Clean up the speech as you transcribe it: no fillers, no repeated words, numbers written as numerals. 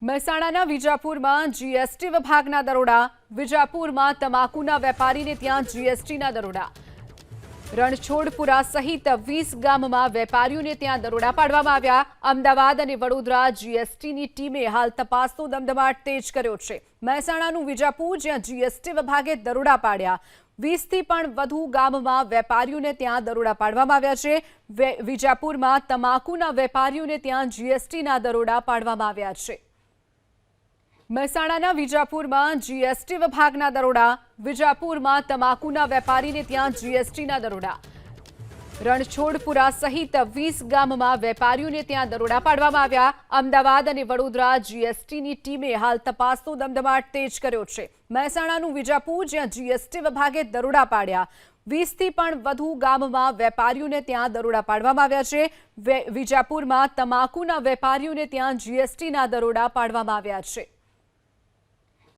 મહેસાણાના વિજાપુરમાં જીએસટી વિભાગના દરોડા. વિજાપુરમાં તમાકુના વેપારીને ત્યાં જીએસટીના દરોડા. રણછોડપુરા સહિત 20 ગામમાં વેપારીઓને ત્યાં દરોડા પાડવામાં આવ્યા. અમદાવાદ અને વડોદરા જીએસટીની ટીમે હાલ તપાસનો ધમધમાટ તેજ કર્યો છે. મહેસાણાનું વિજાપુર, જ્યાં જીએસટી વિભાગે દરોડા પાડ્યા. 20થી પણ વધુ ગામમાં વેપારીઓને ત્યાં દરોડા પાડવામાં આવ્યા છે. વિજાપુરમાં તમાકુના વેપારીઓને ત્યાં જીએસટીના દરોડા પાડવામાં આવ્યા છે. મહેસાણાના વિજાપુરમાં જીએસટી વિભાગના દરોડા. વિજાપુરમાં તમાકુના વેપારીને ત્યાં જીએસટીના દરોડા. રણછોડપુરા સહિત 20 ગામમાં વેપારીઓને ત્યાં દરોડા પાડવામાં આવ્યા. અમદાવાદ અને વડોદરા જીએસટીની ટીમે હાલ તપાસનો ધમધમાટ તેજ કર્યો છે. મહેસાણાનું વિજાપુર, જ્યાં જીએસટી વિભાગે દરોડા પાડ્યા. 20થી પણ વધુ ગામમાં વેપારીઓને ત્યાં દરોડા પાડવામાં આવ્યા છે. વિજાપુરમાં તમાકુના વેપારીઓને ત્યાં જીએસટીના દરોડા પાડવામાં આવ્યા છે.